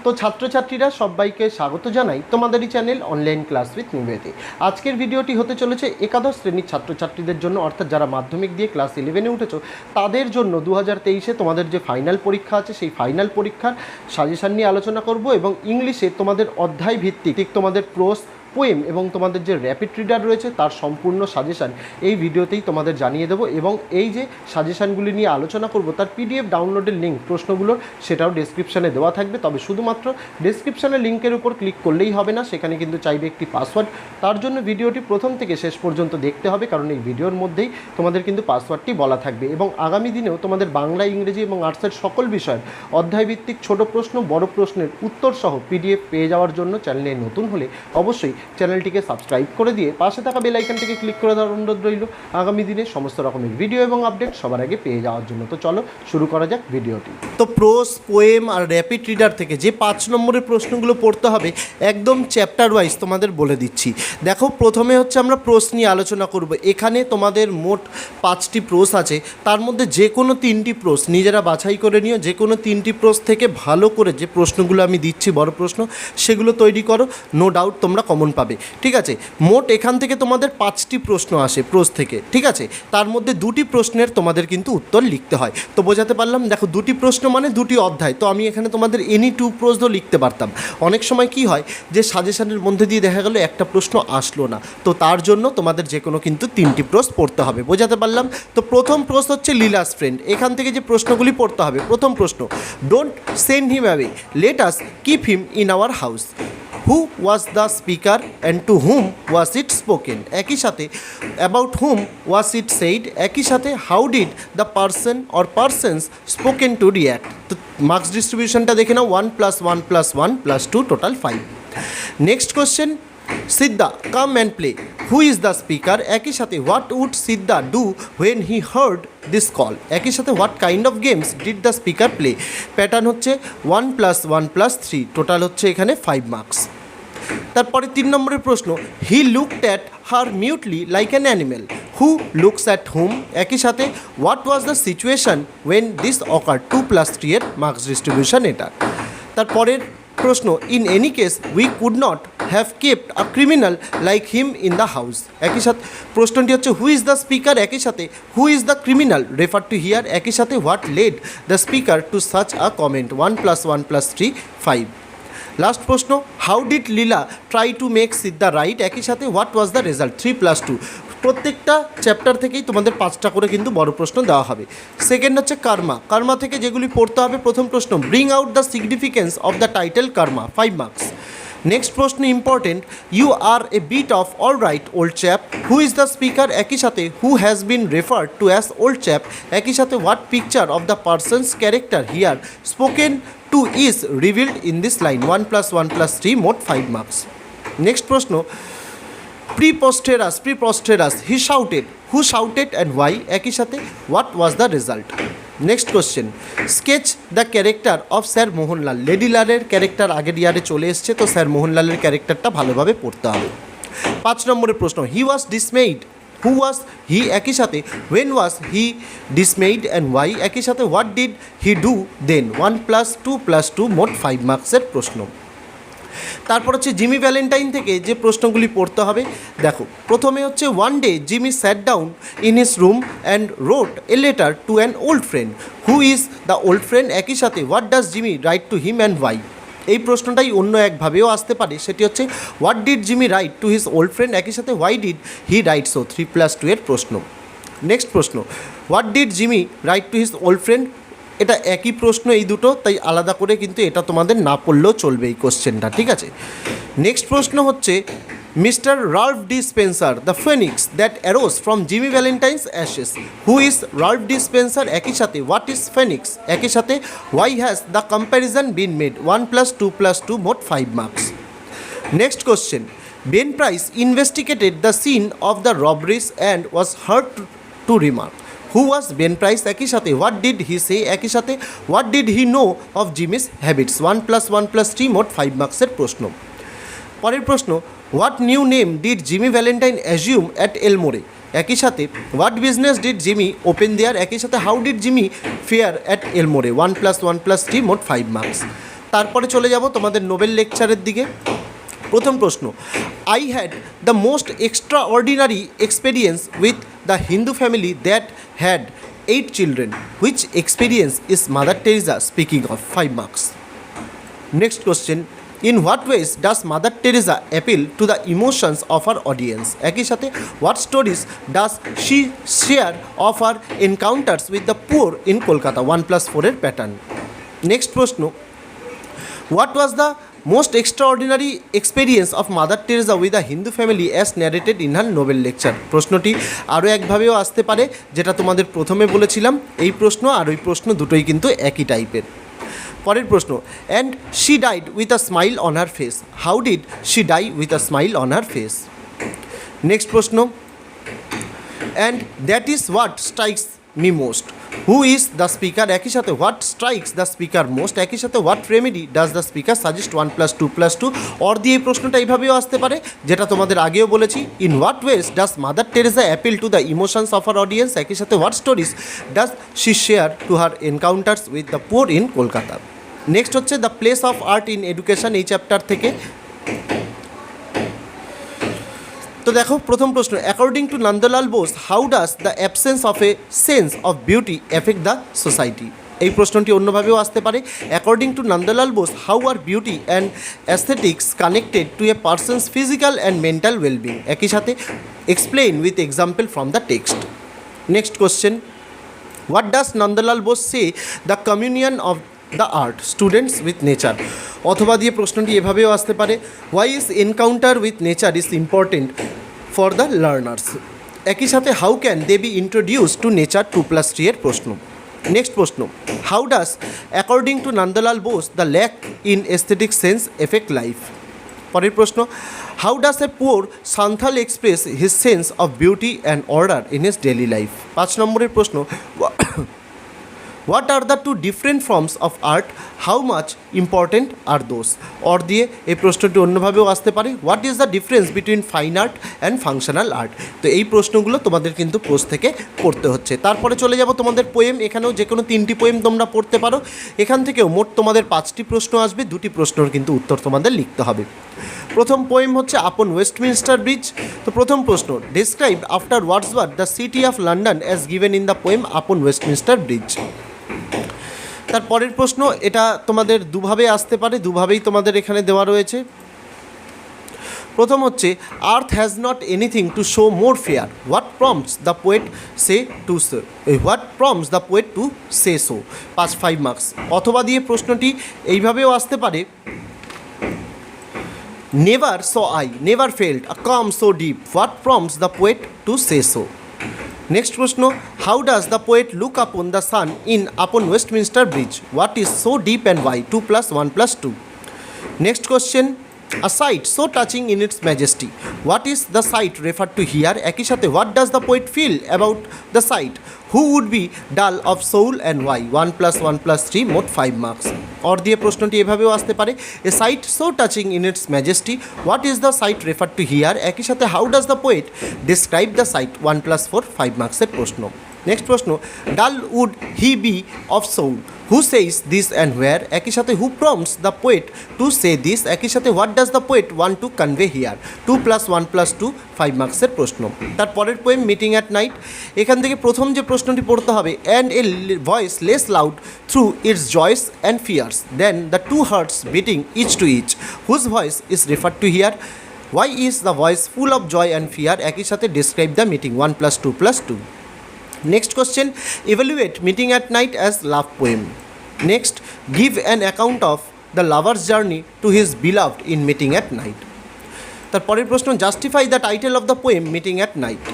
তো ছাত্রছাত্রীরা সবাইকে স্বাগত জানাই তোমাদেরই চ্যানেল অনলাইন ক্লাস উইথ নিবেতে। আজকের ভিডিওটি হতে চলেছে একাদশ শ্রেণীর ছাত্রছাত্রীদের জন্য, অর্থাৎ যারা মাধ্যমিক দিয়ে ক্লাস 11-এ উঠেছো তাদের জন্য 2023-এ তোমাদের যে ফাইনাল পরীক্ষা আছে সেই ফাইনাল পরীক্ষার সাজেশান নিয়ে আলোচনা করব এবং ইংলিশে তোমাদের অধ্যায় ভিত্তিক তোমাদের প্রোজ, পোয়েম এবং তোমাদের যে র্যাপিড রিডার রয়েছে তার সম্পূর্ণ সাজেশান এই ভিডিওতেই তোমাদের জানিয়ে দেবো। এবং এই যে সাজেশানগুলি নিয়ে আলোচনা করব তার পিডিএফ ডাউনলোডের লিঙ্ক প্রশ্নগুলোর সেটাও ডেসক্রিপশানে দেওয়া থাকবে। তবে শুধুমাত্র ডেসক্রিপশানের লিঙ্কের উপর ক্লিক করলেই হবে না, সেখানে কিন্তু চাইবে একটি পাসওয়ার্ড। তার জন্য ভিডিওটি প্রথম থেকে শেষ পর্যন্ত দেখতে হবে, কারণ এই ভিডিওর মধ্যেই তোমাদের কিন্তু পাসওয়ার্ডটি বলা থাকবে। এবং আগামী দিনেও তোমাদের বাংলা, ইংরেজি এবং আর্টসের সকল বিষয়ের অধ্যায়ভিত্তিক ছোট প্রশ্ন, বড় প্রশ্নের উত্তর সহ পিডিএফ পেয়ে যাওয়ার জন্য চ্যানেলে নতুন হলে অবশ্যই চ্যানেলটিকে সাবস্ক্রাইব করে দিয়ে পাশে থাকা বেল আইকনটিকে ক্লিক করে দেওয়ার অনুরোধ রইল আগামী দিনে সমস্ত রকমের ভিডিও এবং আপডেট সবার আগে পেয়ে যাওয়ার জন্য। তো চলো শুরু করা যাক ভিডিওটি। তো প্রোজ, পোয়েম আর র্যাপিড রিডার থেকে যে 5 নম্বরের প্রশ্নগুলো পড়তে হবে একদম চ্যাপ্টার ওয়াইজ তোমাদের বলে দিচ্ছি। দেখো, প্রথমে হচ্ছে আমরা প্রোজ নিয়ে আলোচনা করব। এখানে তোমাদের মোট 5টি প্রোজ আছে, তার মধ্যে যে কোনো 3টি প্রোজ নিজেরা বাছাই করে নিও। যে কোনো 3টি প্রোজ থেকে ভালো করে যে প্রশ্নগুলো আমি দিচ্ছি বড় প্রশ্ন সেগুলো তৈরি করো, নো ডাউট তোমরা কমন পাবে। ঠিক আছে, মোট এখান থেকে তোমাদের 5টি প্রশ্ন আসে প্রোজ থেকে। ঠিক আছে, তার মধ্যে 2টি প্রশ্নের তোমাদের কিন্তু উত্তর লিখতে হয়। তো বোঝাতে পারলাম? দেখো, 2টি প্রশ্ন মানে 2টি অধ্যায়। তো আমি এখানে তোমাদের এনি 2 প্রোজও লিখতে পারতাম। অনেক সময় কি হয় যে সাজেশনের মধ্যে দিয়ে দেখা গেল একটা প্রশ্ন আসলো না, তো তার জন্য তোমাদের যে কোনো কিন্তু 3টি প্রোজ পড়তে হবে। বোঝাতে পারলাম? তো প্রথম প্রশ্ন হচ্ছে লীলাস ফ্রেন্ড। এখান থেকে যে প্রশ্নগুলি পড়তে হবে, প্রথম প্রশ্ন, don't send him away, let us keep him in our house. Who was the speaker and to whom was it spoken? একই সাথে about whom was it said? একই সাথে how did the person or persons spoken to react? তো marks ডিস্ট্রিবিউশনটা দেখে নাও, 1 + 1 + 1 + 2 total 5। Next question, Siddha come and play. Who is the speaker? একই সাথে what would Siddha do when he heard this call? একই সাথে what kind of games did the speaker play? Pattern হচ্ছে 1 + 1 + 3 total হচ্ছে এখানে 5 মার্কস। তারপরে 3 নম্বরের প্রশ্ন, he looked at her mutely like an animal. Who looks at whom? একই সাথে what was the situation when this occur? 2 + 3 এর মার্কস ডিস্ট্রিবিউশন এটা। তারপরের প্রশ্ন, in any case we could not have kept a criminal like him in the house. একই সাথে প্রশ্নটি হচ্ছে হু ইজ দ্য স্পিকার? একই সাথে who is the criminal refer to here? একই সাথে what led the speaker to such a comment? 1 + 1 + 3 5। Last প্রশ্ন, how did Leela try to make Siddha right? একই সাথে হোয়াট ওয়াজ দ্য রেজাল্ট? 3 + 2। প্রত্যেকটা চ্যাপ্টার থেকেই তোমাদের 5টা করে কিন্তু বড় প্রশ্ন দেওয়া হবে। সেকেন্ড হচ্ছে কর্মা। কর্মা থেকে যেগুলি পড়তে হবে, প্রথম প্রশ্ন, bring out the significance of the title Karma, 5 marks. Next প্রশ্ন important, you are a bit of all right old chap. Who is the speaker? একই সাথে who has been referred to as old chap? একই সাথে what picture of the persons character here spoken to is revealed in this line? 1 + 1 + 3 মোট 5 marks. Next প্রশ্ন, preposterous he shouted. Who shouted and why? একই সাথে what was the result? Next question, sketch the character of sir Mohanlal. Lady লালের character আগের ইয়ারে চলে এসছে, তো স্যার মোহনলালের ক্যারেক্টারটা ভালোভাবে পড়তে হবে। 5 নম্বরের প্রশ্ন, হি ওয়াজ ডিসমেইড। হু ওয়াজ হি? একই সাথে when was he dismayed and why? একই সাথে what did he do then? 1 + 2 + 2 মোট 5 মার্কসের প্রশ্ন। তারপর হচ্ছে জিমি ভ্যালেন্টাইন থেকে যে প্রশ্নগুলি পড়তে হবে। দেখো, প্রথমে হচ্ছে one day Jimmy sat down in his room and wrote a letter to an old friend. Who is the old friend? একই সাথে what does Jimmy write to him and why? এই প্রশ্নটাই অন্য একভাবেও আসতে পারে, সেটি হচ্ছে what did Jimmy write to his old friend? একই সাথে why did he write so? 3 + 2 এর প্রশ্ন। নেক্সট প্রশ্ন, what did Jimmy write to his old friend? এটা একই প্রশ্ন এই দুটো, তাই আলাদা করে কিন্তু এটা তোমাদের না পড়লেও চলবে এই কোশ্চেনটা। ঠিক আছে, নেক্সট প্রশ্ন হচ্ছে, mister Ralph D Spencer the phoenix that arose from Jimmy Valentine's ashes. Who is Ralph D Spencer? একই সাথে হোয়াট ইজ ফেনিক্স? একই সাথে why has the comparison been made? 1 + 2 + 2 মোট 5 marks. Next question, Ben Price investigated the scene of the robberies and was heard to remark. Who was Ben Price? একই সাথে what did he say? একই সাথে what did he know of Jimmy's habits? 1 + 1 + 3 মোট 5 মার্কসের প্রশ্ন। পরের প্রশ্ন, what new name did Jimmy Valentine assume at Elmore? একই সাথে what business did Jimmy open there? একই সাথে how did Jimmy fare at Elmore? 1 + 1 + 3 মোট 5 মার্কস। তারপরে চলে যাব তোমাদের নোবেল লেকচারের দিকে। প্রথম প্রশ্ন, I had the most extra ordinary experience with the Hindu family that had 8 children. Which experience is Mother Teresa speaking of? 5 marks. Next question, in what ways does Mother Teresa appeal to the emotions of her audience? একই সাথে what stories does she share of her encounters with the poor in Kolkata? 1+4 এর pattern. Next প্রশ্ন, what was the most extraordinary experience of Mother Teresa with a Hindu family as narrated in her Nobel lecture? প্রশ্নটি আরও একভাবেও আসতে পারে, যেটা তোমাদের প্রথমে বলেছিলাম। এই প্রশ্ন আর ওই প্রশ্ন দুটোই কিন্তু একই টাইপের। পরের প্রশ্ন, and she died with a smile on her face. How did she die with a smile on her face? Next প্রশ্ন, and that is what strikes me most. Who is the speaker? একই সাথে what strikes the speaker most? একই সাথে what remedy does the speaker suggest? 1+2+2 or দিয়ে এই প্রশ্নটা এইভাবেও আসতে পারে, যেটা তোমাদের আগেও বলেছি। In what ways does Mother Teresa appeal to the emotions of our audience? একই সাথে what stories does she share to her encounters with the poor in Kolkata? Next হচ্ছে the place of art in education, এই chapter থেকে। তো দেখো প্রথম প্রশ্ন, according to Nandalal Bose how does the absence of a sense of beauty effect the society? এই প্রশ্নটি অন্যভাবেও আসতে পারে, according to Nandalal Bose how are beauty and aesthetics connected to a person's physical and mental wellbeing? একই সাথে explain with example from the text. Next question, what does Nandalal Bose say the communion of the art students with nature? অথবা দিয়ে প্রশ্নটি এভাবেও আসতে পারে, why is encounter with nature is important for the learners? একই সাথে how can they be introduce to nature? 2+3 এর প্রশ্ন। নেক্সট প্রশ্ন, how does according to Nandalal Bose the lack in aesthetic sense effect life? পরের প্রশ্ন, how does a poor Santhal express his sense of beauty and order in his daily life? 5 নম্বরের প্রশ্ন, what are the two different forms of art? How much important are those? Or দিয়ে এই প্রশ্নটি অন্যভাবেও আসতে পারে, what is the difference between fine art and functional art? তো এই প্রশ্নগুলো তোমাদের কিন্তু পোস্ট থেকে পড়তে হচ্ছে। তারপরে চলে যাব তোমাদের পোয়েম, এখানেও যে কোনো 3টি পোয়েম তোমরা পড়তে পারো। এখান থেকেও মোট তোমাদের 5টি প্রশ্ন আসবে, 2টি প্রশ্নর কিন্তু উত্তর তোমাদের লিখতে হবে। প্রথম পোয়েম হচ্ছে আপন ওয়েস্টমিনস্টার ব্রিজ। তো প্রথম প্রশ্ন, describe after Wordsworth the city of London as given in the poem আপন ওয়েস্টমিনস্টার ব্রিজ। তার পরের প্রশ্ন, এটা তোমাদের দুভাবে আসতে পারে, দুভাবেই তোমাদের এখানে দেওয়া রয়েছে। প্রথম হচ্ছে, earth has not anything to show more fair, what prompts the poet say to say? What prompts the poet to say so? 5 marks. অথবা দিয়ে প্রশ্নটি এইভাবেও আসতে পারে, never saw I never felt a calm so deep, what prompts the poet to say so? Next প্রশ্ন, how does the poet look upon the sun in upon Westminster Bridge? What is so deep and Y? 2+1+2। Next question, a sight so touching in its majesty, what is the site refer to here? একই সাথে what does the poet feel about the sight? Who would be dull of soul and why? 1+1+3, মোট 5 marks. Or দিয়ে প্রশ্নটি এভাবেও আসতে পারে, a site so touching in its majesty, what is the site refer to here? একই সাথে how does the poet describe the site? 1+4, 5 মার্কসের প্রশ্ন। নেক্সট প্রশ্ন, dull would he be of soul, who says this and where? একই সাথে who prompts the poet to say this? একই সাথে what does the poet want to convey here? 2+1+2, 5 মার্কসের প্রশ্ন। তারপরের পোয়েম মিটিং অ্যাট নাইট। এখান থেকে প্রথম যে প্রশ্নটি পড়তে হবে, and a voice less loud through its joys and fears than the two hearts beating each to each, whose voice is refer to here? Why is the voice full of joy and fear? একই সাথে describe the meeting. 1+2+2। Next question, evaluate meeting at night as love poem. Next, give an account of the lover's journey to his beloved in meeting at night. তারপরের প্রশ্ন, justify the title of the poem meeting at night.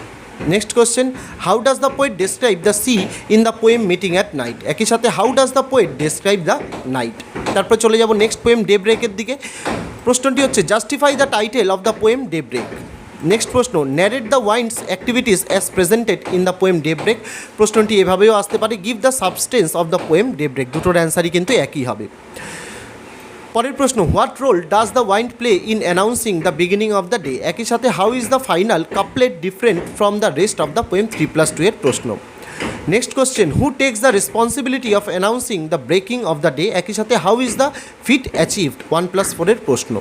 Next question, how does the poet describe the sea in the poem meeting at night? একই সাথে how does the poet describe the night? তারপর চলে যাব next poem ডেব্রেকের দিকে। প্রশ্নটি হচ্ছে, justify the title of the poem Daybreak. Next প্রশ্ন, narrate the winds activities as presented in the poem Daybreak. প্রশ্নটি এভাবেও আসতে পারে, give the substance of the poem Daybreak. দুটোর অ্যান্সারই কিন্তু একই হবে। পরের প্রশ্ন, what role does the wind play in announcing the beginning of the day? একই সাথে how is the final couplet different from the rest of the poem? 3+2 এর প্রশ্ন। Next question, who takes the responsibility of announcing the breaking of the day, একই সাথে how is the feat achieved, 1+4 প্রশ্ন।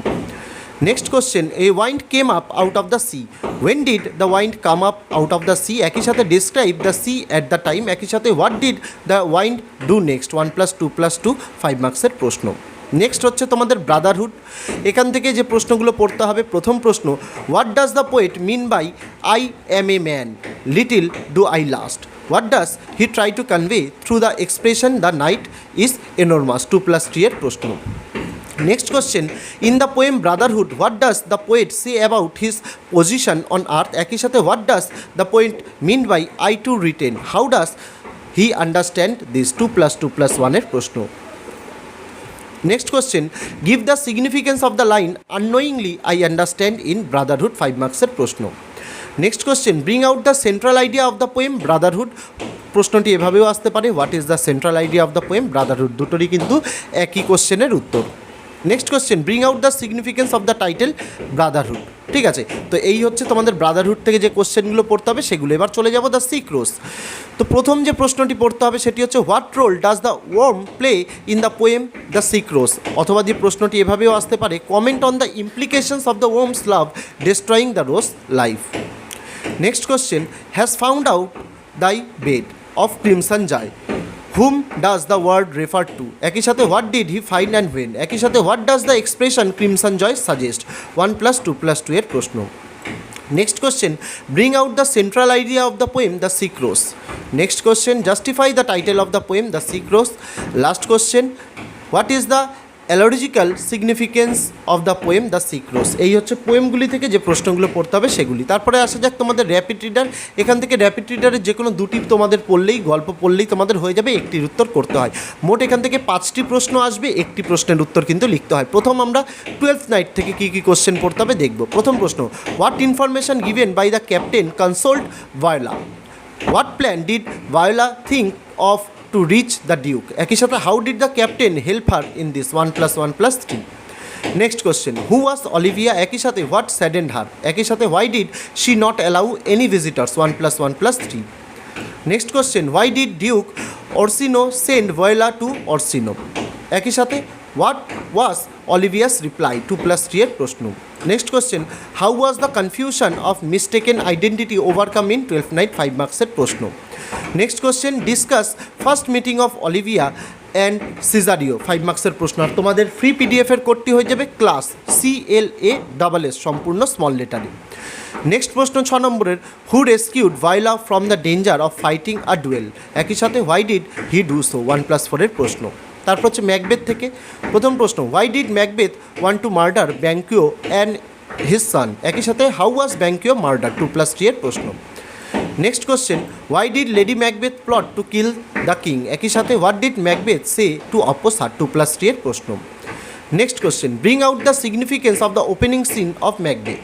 Next question, a wind came up out of the sea, when did the wind come up out of the sea, একই সাথে describe the sea at the time, একই সাথে what did the wind do next, 1+2+2 5 মার্কসের প্রশ্ন। Next হচ্ছে তোমাদের Brotherhood. এখান থেকে যে প্রশ্নগুলো পড়তে হবে, প্রথম প্রশ্ন, what does the poet mean by I am a man, little do I last, what does he try to convey through the expression the night is enormous, 2+3 এর প্রশ্ন। Next question, in the poem brotherhood what does the poet say about his position on earth, একই সাথে what does the poet mean by I too written, how does he understand this, 2+2+1 এর প্রশ্ন। Next question, give the significance of the line unknowingly I understand in Brotherhood, 5 মার্কসের প্রশ্ন। Next question, bring out the central idea of the poem Brotherhood, প্রশ্নটি এভাবেও আসতে পারে, what is the central idea of the poem Brotherhood, দুটোরই কিন্তু একই কোশ্চেনের উত্তর। Next question, bring out the significance of the title Brotherhood. ঠিক আছে, তো এই হচ্ছে তোমাদের ব্রাদারহুড থেকে যে কোশ্চেনগুলো পড়তে হবে সেগুলো। এবার চলে যাব দ্য সিক্রোস। তো প্রথম যে প্রশ্নটি পড়তে হবে সেটি হচ্ছে, what role does the worm play in the poem the Sick Rose, অথবা যে প্রশ্নটি এভাবেও আসতে পারে, comment on the implications of the worm's love destroying the rose life. Next question, has found out thy bed of crimson joy, whom does the word refer to, একই সাথে what did he find and when, একই সাথে what does the expression crimson joy suggest, 1+2+2 এর প্রশ্ন। Next question, bring out the central idea of the poem the Sick Rose. Next question, justify the title of the poem the Sick Rose. Last question, what is the allegorical significance of the poem the Sick Rose. এই হচ্ছে পোয়েমগুলি থেকে যে প্রশ্নগুলো পড়তে হবে সেগুলি। তারপরে আসা যাক তোমাদের র্যাপিড রিডার। এখান থেকে র্যাপিড রিডারের যে কোনো দুটি তোমাদের পড়লেই, গল্প পড়লেই তোমাদের হয়ে যাবে, একটির উত্তর করতে হয়। মোট এখান থেকে 5টি প্রশ্ন আসবে, একটি প্রশ্নের উত্তর কিন্তু লিখতে হয়। প্রথম আমরা 12th নাইট থেকে কী কী কোশ্চেন পড়তে হবে দেখব। প্রথম প্রশ্ন, what information given by the captain consoled Viola, what plan did Viola think of to reach the duke, একই সাথে how did the captain help her in this, 1+1+3. Next question, who was Olivia, একই সাথে what saddened her, একই সাথে why did she not allow any visitors, 1+1+3. Next question, why did Duke Orsino send Viola to Orsino, একই সাথে what was Olivia's reply, 2+3 এর প্রশ্ন। Next question, how was the confusion of mistaken identity overcome in 12th night, 5 মার্কসের প্রশ্ন। Next question, discuss first meeting of Olivia and Cesario, 5 মার্কসের প্রশ্ন। আর তোমাদের free পিডিএফের কোডটি হয়ে যাবে ক্লাস, CLASS, সম্পূর্ণ স্মল লেটারে। নেক্সট প্রশ্ন 6 নম্বরের, who rescued Viola from the danger of fighting a duel, একই সাথে why did he do so, 1+4 এর প্রশ্ন। তারপর হচ্ছে ম্যাকবেথ থেকে প্রথম প্রশ্ন, why did Macbeth want to murder Banquo and his son, একই সাথে হাউ ওয়াজ ব্যাংকিও মার্ডার, 2+3 এর প্রশ্ন। Next question, why did Lady Macbeth plot to kill the king, একই সাথে what did Macbeth say to oppose her, 2+3 এর প্রশ্ন। Next question, bring out the significance of the opening scene of Macbeth.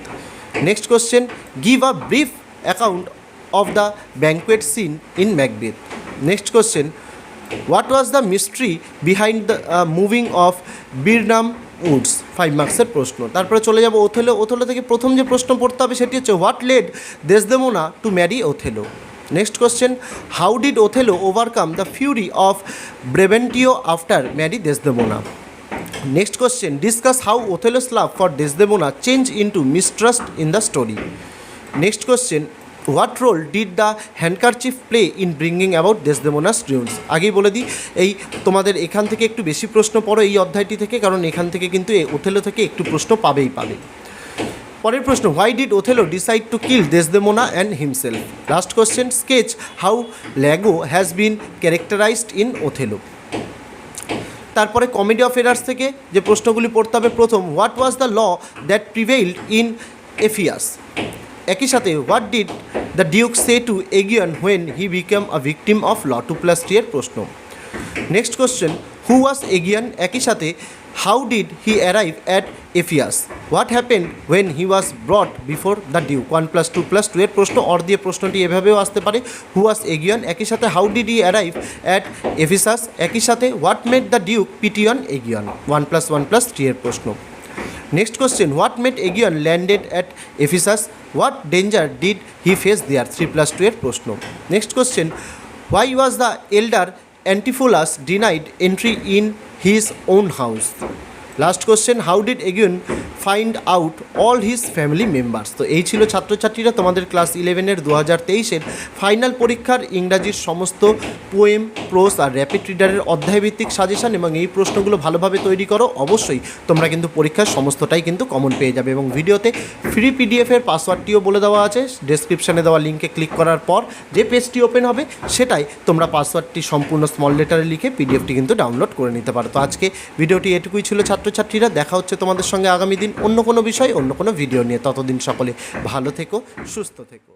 Next question, give a brief account of the banquet scene in Macbeth. Next question, what was the mystery behind the moving of Birnam woods, 5 মার্কসের প্রশ্ন। তারপরে চলে যাব Othello. Othello থেকে প্রথম যে প্রশ্ন পড়তে হবে সেটি হচ্ছে, what led Desdemona to marry Othello. Next question, how did Othello overcome the fury of Brabantio after marry Desdemona. Next question, discuss how Othello's love for Desdemona change into mistrust in the story. Next question, what role did the handkerchief play in bringing about Desdemona's traumas. আগেই বলে দিই, এই তোমাদের এখান থেকে একটু বেশি প্রশ্ন পড়ো এই অধ্যায়টি থেকে, কারণ এখান থেকে কিন্তু ওথেলো থেকে একটু প্রশ্ন পাবে। পরের প্রশ্ন, why did Othello decide to kill Desdemona and himself. Last question, sketch how Iago has been characterized in Othello. তারপরে কমেডি অফ এরার্স থেকে যে প্রশ্নগুলি পড়তে হবে, প্রথম, what was the law that prevailed in Ephesus, একই সাথে what did the duke say to Aegeon when he became a victim of law, 2+3 এর প্রশ্ন। Next question, who was Aegeon, একই সাথে how did he arrive at Ephesus, what happened when he was brought before the duke, 1+2+2 এর প্রশ্ন। Or দিয়ে প্রশ্নটি এভাবেও আসতে পারে, হু ওয়াজ এগিয়ন, একই সাথে how did he arrive at Ephesus, একই সাথে what made the duke pity on Aegeon, 1+1+3 এর প্রশ্ন। Next question, what made Aegeon landed at Ephesus, what danger did he face there, 3+2 এর প্রশ্ন। Next question, Why was the elder Antipholus denied entry in his own house? Last question, how did Aegeon find out all his family members. তো এই ছিল ছাত্রছাত্রীরা তোমাদের class 11-এর 2023-এর final পরীক্ষার ইংরাজির সমস্ত poem, প্রোস আর rapid রিডারের অধ্যায়ভিত্তিক suggestion, এবং এই প্রশ্নগুলো ভালোভাবে তৈরি করো। অবশ্যই তোমরা কিন্তু পরীক্ষার সমস্তটাই কিন্তু কমন পেয়ে যাবে, এবং ভিডিওতে ফ্রি পিডিএফের পাসওয়ার্ডটিও বলে দেওয়া আছে। ডেসক্রিপশানে দেওয়া লিঙ্কে ক্লিক করার পর যে পেজটি ওপেন হবে সেটাই তোমরা পাসওয়ার্ডটি সম্পূর্ণ স্মল লেটারে লিখে পিডিএফটি কিন্তু ডাউনলোড করে নিতে পারো। তো আজকে ভিডিওটি এটুকুই ছিল ছাত্রছাত্রীরা। দেখা হচ্ছে তোমাদের সঙ্গে আগামী দিন অন্য কোনো বিষয়, অন্য কোনো ভিডিও নিয়ে। ততদিন সকলে ভালো থেকো, সুস্থ থেকো।